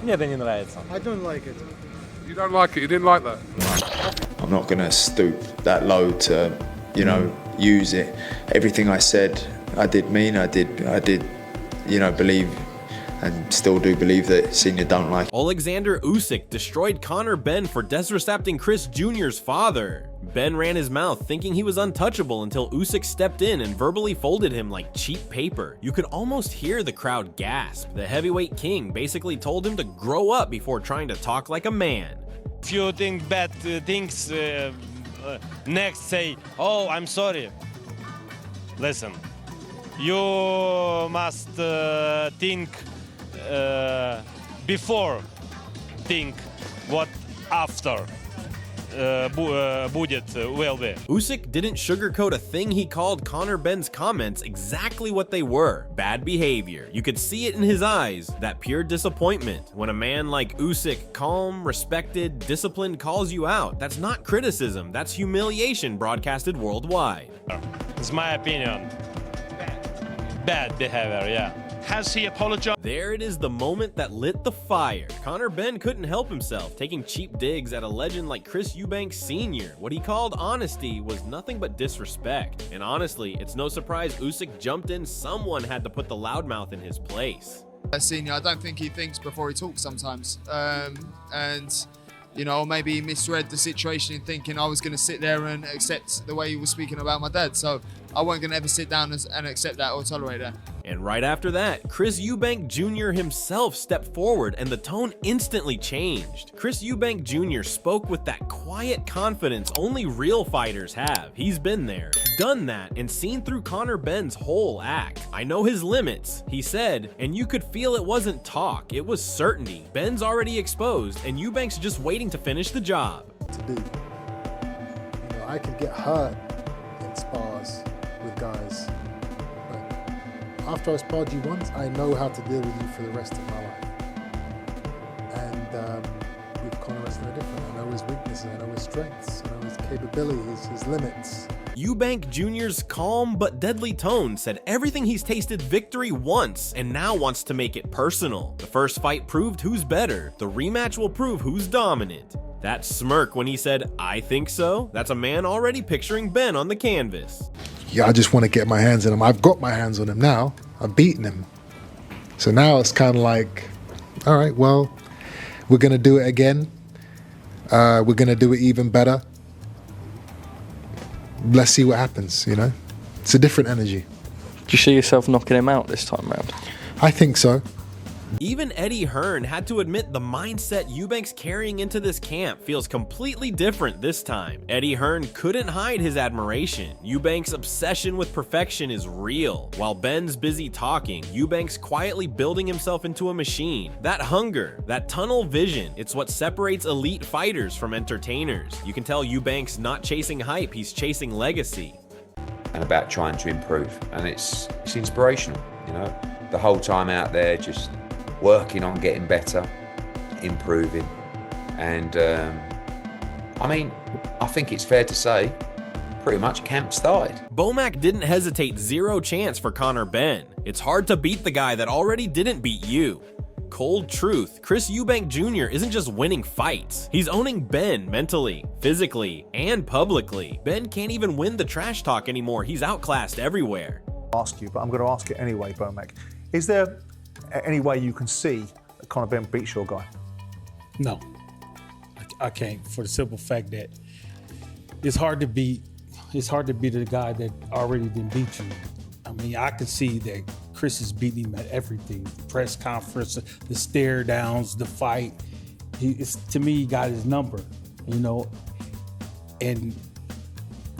Мне это не нравится. I don't like it. You don't like it? You didn't like that? I'm not going to stoop that low to, you know, use it. Everything I said, I did mean. I did, you know, believe and still do believe that Senior don't like it. Oleksandr Usyk destroyed Conor Benn for disrespecting Chris Jr.'s father. Ben ran his mouth thinking he was untouchable until Usyk stepped in and verbally folded him like cheap paper. You could almost hear the crowd gasp. The heavyweight king basically told him to grow up before trying to talk like a man. If you think bad things, next say, oh, I'm sorry. Listen, you must think before think what after will be. Usyk didn't sugarcoat a thing. He called Conor Benn's comments exactly what they were: bad behavior. You could see it in his eyes, that pure disappointment. When a man like Usyk, calm, respected, disciplined, calls you out, that's not criticism, that's humiliation broadcasted worldwide. It's my opinion. Bad behavior, yeah. Has he apologized? There it is, the moment that lit the fire. Conor Benn couldn't help himself, taking cheap digs at a legend like Chris Eubank Sr. What he called honesty was nothing but disrespect. And honestly, it's no surprise Usyk jumped in. Someone had to put the loudmouth in his place. Senior, I don't think he thinks before he talks sometimes. And, you know, maybe he misread the situation in thinking I was going to sit there and accept the way he was speaking about my dad. So I wasn't going to ever sit down and accept that or tolerate that. And right after that, Chris Eubank Jr. himself stepped forward and the tone instantly changed. Chris Eubank Jr. spoke with that quiet confidence only real fighters have. He's been there, done that, and seen through Conor Benn's whole act. I know his limits, he said, and you could feel it wasn't talk, it was certainty. Benn's already exposed, and Eubank's just waiting to finish the job. To do. You know, I could get hurt in spars with guys. After I sparred you once, I know how to deal with you for the rest of my life. And with Conor, it's no different. I know his weaknesses, I know his strengths, I know his capabilities, his limits. Eubank Jr.'s calm but deadly tone said everything he's tasted victory once and now wants to make it personal. The first fight proved who's better. The rematch will prove who's dominant. That smirk when he said, "I think so," that's a man already picturing Ben on the canvas. Yeah, I just want to get my hands on him. I've got my hands on him now. I've beaten him. So now it's kind of like, all right, well, we're going to do it again. We're going to do it even better. Let's see what happens, you know? It's a different energy. Do you see yourself knocking him out this time round? I think so. Even Eddie Hearn had to admit the mindset Eubank's carrying into this camp feels completely different this time. Eddie Hearn couldn't hide his admiration. Eubank's obsession with perfection is real. While Ben's busy talking, Eubank's quietly building himself into a machine. That hunger, that tunnel vision, it's what separates elite fighters from entertainers. You can tell Eubank's not chasing hype, he's chasing legacy. And about trying to improve, and it's inspirational, you know, the whole time out there just working on getting better, improving, and I mean, I think it's fair to say pretty much camp started. Bomac didn't hesitate, zero chance for Conor Benn. It's hard to beat the guy that already didn't beat you. Cold truth, Chris Eubank Jr. isn't just winning fights. He's owning Ben mentally, physically, and publicly. Ben can't even win the trash talk anymore. He's outclassed everywhere. Ask you, but I'm going to ask it anyway, Bomac. Is there any way you can see that Conor Benn beats your guy? No, I can't, for the simple fact that it's hard to beat the guy that already didn't beat you. I mean, I can see that Chris is beating him at everything. The press conference, the stare downs, the fight. To me, he got his number, you know. And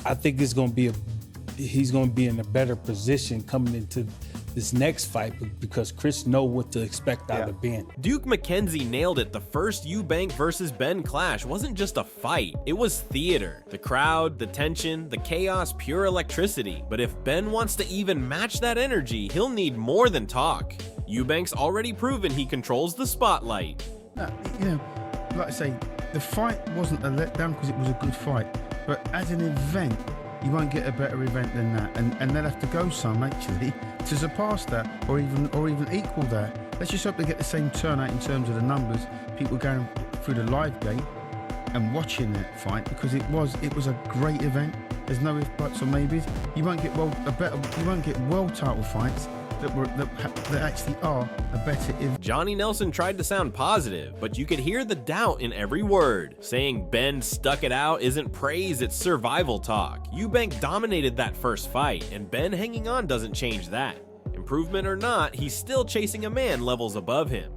I think he's going to be in a better position coming into this next fight because Chris knows what to expect out of Ben. Duke McKenzie nailed it. The first Eubank versus Ben clash wasn't just a fight, it was theater. The crowd, the tension, the chaos, pure electricity. But if Ben wants to even match that energy, he'll need more than talk. Eubank's already proven he controls the spotlight. No, you know, like I say, the fight wasn't a letdown because it was a good fight. But as an event, you won't get a better event than that, and they'll have to go some actually to surpass that, or even equal that. Let's just hope they get the same turnout in terms of the numbers. People going through the live gate and watching that fight, because it was a great event. There's no ifs, buts, or maybes. You won't get world title fights that actually are a better event. Johnny Nelson tried to sound positive, but you could hear the doubt in every word. Saying Ben stuck it out isn't praise, it's survival talk. Eubank dominated that first fight, and Ben hanging on doesn't change that. Improvement or not, he's still chasing a man levels above him.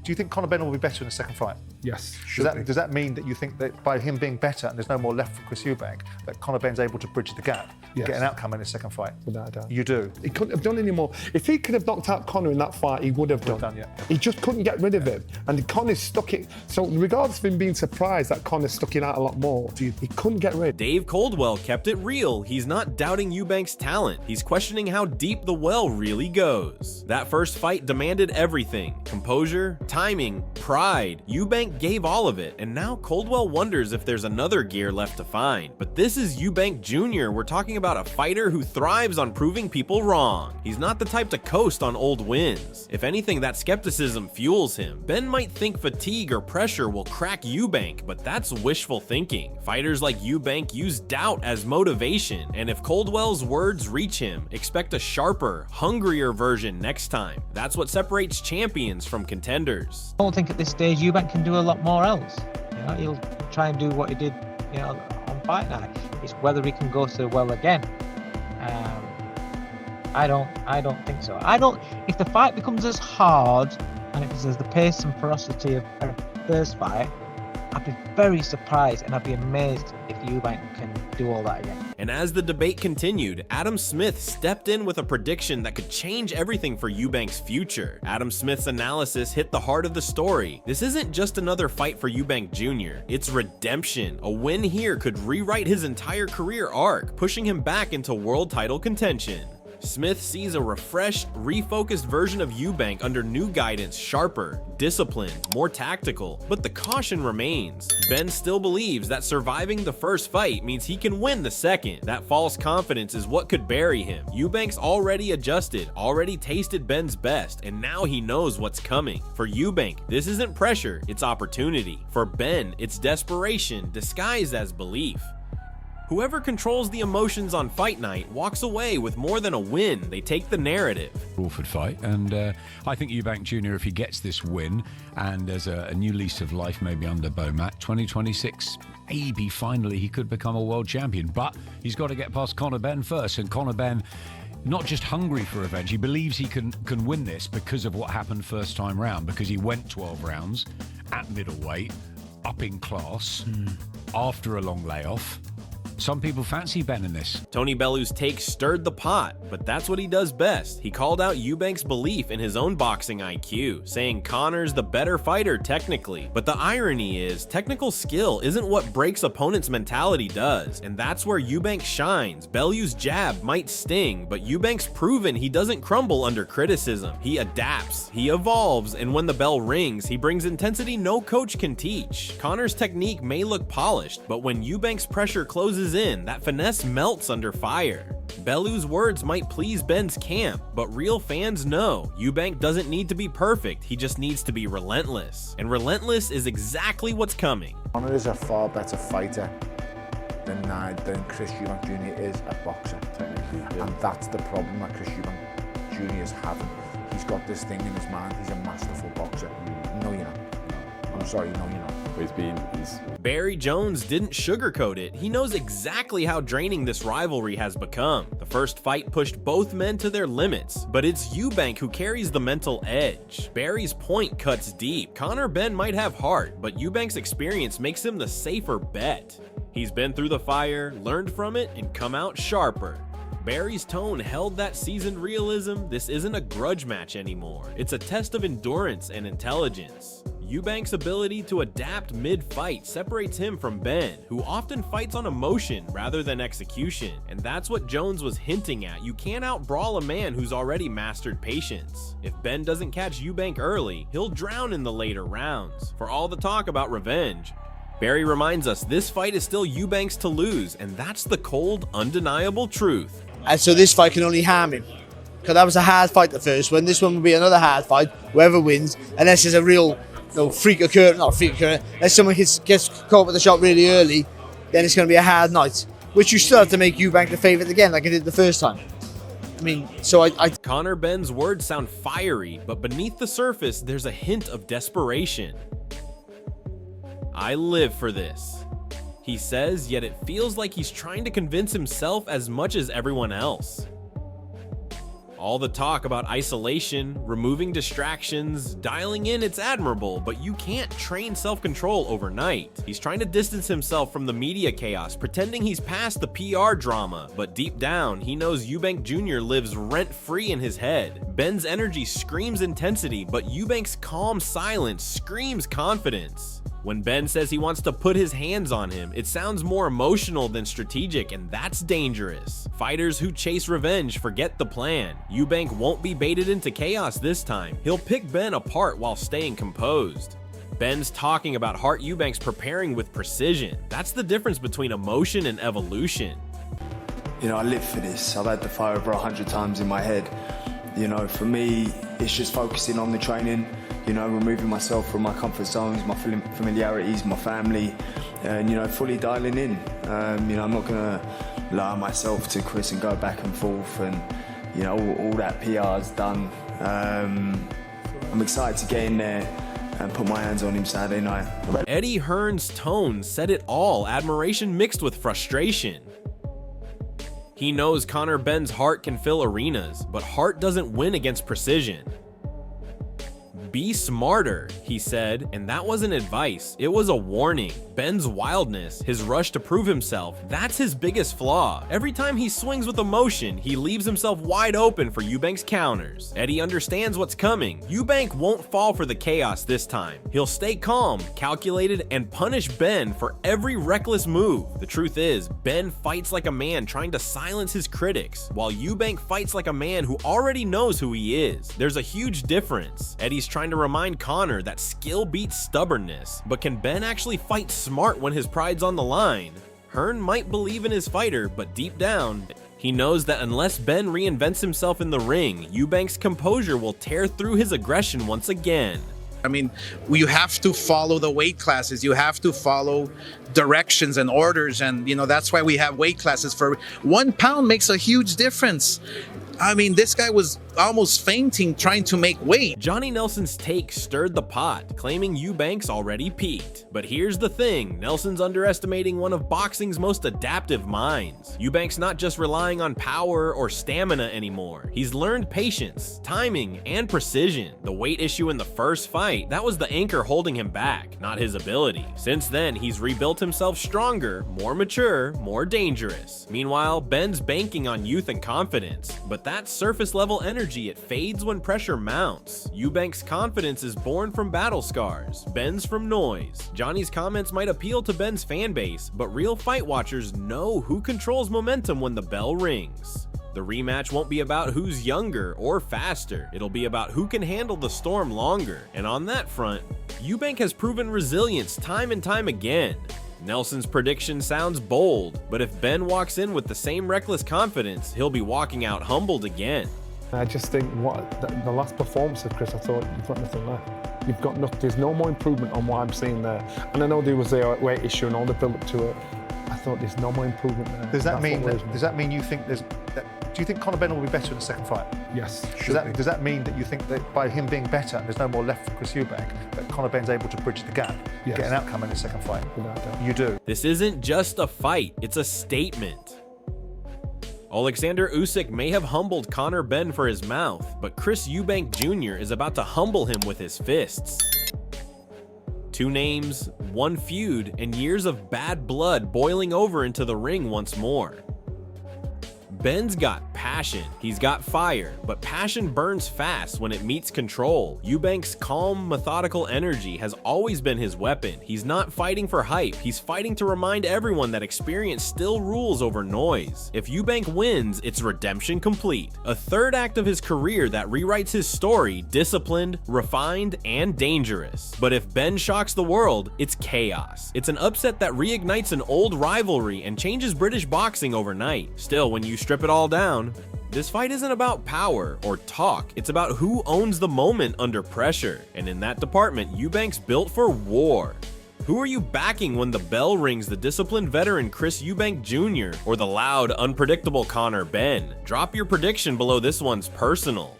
Do you think Conor Benn will be better in the second fight? Yes. Does that mean that you think that by him being better and there's no more left for Chris Eubank, that Conor Benn's able to bridge the gap, Yes. get an outcome in his second fight? Without a doubt. You do? He couldn't have done any more. If he could have knocked out Conor in that fight, he would have done. He just couldn't get rid of him. And Conor stuck it. So regardless of him being surprised that Conor stuck it out a lot more, he couldn't get rid. Dave Coldwell kept it real. He's not doubting Eubank's talent. He's questioning how deep the well really goes. That first fight demanded everything. Composure, timing, pride. Eubank gave all of it, and now Coldwell wonders if there's another gear left to find. But this is Eubank Jr. We're talking about a fighter who thrives on proving people wrong. He's not the type to coast on old wins. If anything, that skepticism fuels him. Ben might think fatigue or pressure will crack Eubank, but that's wishful thinking. Fighters like Eubank use doubt as motivation, and if Coldwell's words reach him, expect a sharper, hungrier version next time. That's what separates champions from contenders. I don't think at this stage Eubank can do a lot more else. He'll try and do what he did, on fight night. It's whether he can go to the well again. I don't think so. If the fight becomes as hard and if it's as the pace and ferocity of a first fight, I'd be very surprised and I'd be amazed if Eubank can do all that again. And as the debate continued, Adam Smith stepped in with a prediction that could change everything for Eubank's future. Adam Smith's analysis hit the heart of the story. This isn't just another fight for Eubank Jr., it's redemption. A win here could rewrite his entire career arc, pushing him back into world title contention. Smith sees a refreshed, refocused version of Eubank under new guidance, sharper, disciplined, more tactical, but the caution remains. Ben still believes that surviving the first fight means he can win the second. That false confidence is what could bury him. Eubank's already adjusted, already tasted Ben's best, and now he knows what's coming. For Eubank, this isn't pressure, it's opportunity. For Ben, it's desperation disguised as belief. Whoever controls the emotions on fight night walks away with more than a win. They take the narrative. Crawford fight, and I think Eubank Jr., if he gets this win and there's a new lease of life maybe under Bomac, 2026, maybe finally he could become a world champion. But he's got to get past Conor Benn first, and Conor Benn not just hungry for revenge, he believes he can win this because of what happened first time round, because he went 12 rounds at middleweight, up in class, after a long layoff. Some people fancy Ben in this. Tony Bellew's take stirred the pot, but that's what he does best. He called out Eubank's belief in his own boxing IQ, saying Conor's the better fighter technically. But the irony is, technical skill isn't what breaks opponents' mentality does, and that's where Eubank shines. Bellew's jab might sting, but Eubank's proven he doesn't crumble under criticism. He adapts, he evolves, and when the bell rings, he brings intensity no coach can teach. Conor's technique may look polished, but when Eubank's pressure closes in, that finesse melts under fire. Bellew's words might please Ben's camp, but real fans know Eubank doesn't need to be perfect, he just needs to be relentless. And relentless is exactly what's coming. Conor is a far better fighter than Chris Eubank Jr. is a boxer, technically. And that's the problem that Chris Eubank Jr. is having. He's got this thing in his mind, he's a masterful boxer. No, you're not. I'm sorry, no, you're not. Barry Jones didn't sugarcoat it. He knows exactly how draining this rivalry has become. The first fight pushed both men to their limits, but it's Eubank who carries the mental edge. Barry's point cuts deep. Conor Benn might have heart, but Eubank's experience makes him the safer bet. He's been through the fire, learned from it, and come out sharper. Barry's tone held that seasoned realism. This isn't a grudge match anymore. It's a test of endurance and intelligence. Eubank's ability to adapt mid-fight separates him from Ben, who often fights on emotion rather than execution. And that's what Jones was hinting at. You can't out-brawl a man who's already mastered patience. If Ben doesn't catch Eubank early, he'll drown in the later rounds. For all the talk about revenge, Barry reminds us this fight is still Eubank's to lose, and that's the cold, undeniable truth. And so this fight can only harm him. because that was a hard fight, the first one. This one will be another hard fight, whoever wins, unless there's a real freak occurrence, not freak occurrence, unless someone gets caught with the shot really early, then it's going to be a hard night, which you still have to make Eubank the favourite again, like I did the first time. I mean, so Conor Benn's words sound fiery, but beneath the surface, there's a hint of desperation. I live for this, he says, yet it feels like he's trying to convince himself as much as everyone else. All the talk about isolation, removing distractions, dialing in, it's admirable, but you can't train self-control overnight. He's trying to distance himself from the media chaos, pretending he's past the PR drama, but deep down, he knows Eubank Jr. lives rent-free in his head. Benn's energy screams intensity, but Eubank's calm silence screams confidence. When Benn says he wants to put his hands on him, it sounds more emotional than strategic, and that's dangerous. Fighters who chase revenge forget the plan. Eubank won't be baited into chaos this time. He'll pick Benn apart while staying composed. Benn's talking about Hart Eubank's preparing with precision. That's the difference between emotion and evolution. You know, I live for this. I've had the fight over 100 times in my head. You know, for me, it's just focusing on the training, you know, removing myself from my comfort zones, my familiarities, my family, and, you know, fully dialing in. You know, I'm not going to allow myself to Chris and go back and forth and, you know, all that PR's done. I'm excited to get in there and put my hands on him Saturday night. Eddie Hearn's tone said it all, admiration mixed with frustration. He knows Conor Benn's heart can fill arenas, but heart doesn't win against precision. Be smarter, he said, and that wasn't advice, it was a warning. Benn's wildness, his rush to prove himself, that's his biggest flaw. Every time he swings with emotion, he leaves himself wide open for Eubank's counters. Eddie understands what's coming. Eubank won't fall for the chaos this time. He'll stay calm, calculated, and punish Benn for every reckless move. The truth is, Benn fights like a man trying to silence his critics, while Eubank fights like a man who already knows who he is. There's a huge difference. Eddie's trying to remind Conor that skill beats stubbornness, but can Benn actually fight smart when his pride's on the line? Hearn might believe in his fighter, but deep down, he knows that unless Benn reinvents himself in the ring, Eubank's composure will tear through his aggression once again. I mean, you have to follow the weight classes. You have to follow directions and orders, and you know that's why we have weight classes. For 1 pound makes a huge difference. I mean, this guy was almost fainting trying to make weight. Johnny Nelson's take stirred the pot, claiming Eubank's already peaked. But here's the thing, Nelson's underestimating one of boxing's most adaptive minds. Eubank's not just relying on power or stamina anymore. He's learned patience, timing, and precision. The weight issue in the first fight, that was the anchor holding him back, not his ability. Since then, he's rebuilt himself stronger, more mature, more dangerous. Meanwhile, Benn's banking on youth and confidence, but that surface level energy, it fades when pressure mounts. Eubank's confidence is born from battle scars, Benn's from noise. Johnny's comments might appeal to Benn's fan base, but real fight watchers know who controls momentum when the bell rings. The rematch won't be about who's younger or faster, it'll be about who can handle the storm longer. And on that front, Eubank has proven resilience time and time again. Nelson's prediction sounds bold, but if Benn walks in with the same reckless confidence, he'll be walking out humbled again. I just think the last performance of Chris, I thought you've got nothing left. You've got nothing. There's no more improvement on what I'm seeing there. And I know there was a weight issue and all the build up to it. I thought there's no more improvement there. Does that mean you think there's? Do you think Conor Benn will be better in the second fight? Yes. Does that mean that you think that by him being better, there's no more left for Chris Eubank, that Conor Benn's able to bridge the gap, get an outcome in the second fight? Without doubt. You do. This isn't just a fight, it's a statement. Oleksandr Usyk may have humbled Conor Benn for his mouth, but Chris Eubank Jr. is about to humble him with his fists. 2 names, 1 feud, and years of bad blood boiling over into the ring once more. Benn's got passion, he's got fire, but passion burns fast when it meets control. Eubank's calm, methodical energy has always been his weapon. He's not fighting for hype, he's fighting to remind everyone that experience still rules over noise. If Eubank wins, it's redemption complete. A third act of his career that rewrites his story, disciplined, refined, and dangerous. But if Benn shocks the world, it's chaos. It's an upset that reignites an old rivalry and changes British boxing overnight. Still, when you strip it all down, This fight isn't about power or talk, it's about who owns the moment under pressure, and in that department, Eubank's built for war. Who are you backing when the bell rings, the disciplined veteran Chris Eubank Jr. or the loud, unpredictable Conor Benn? Drop your prediction below this one's personal.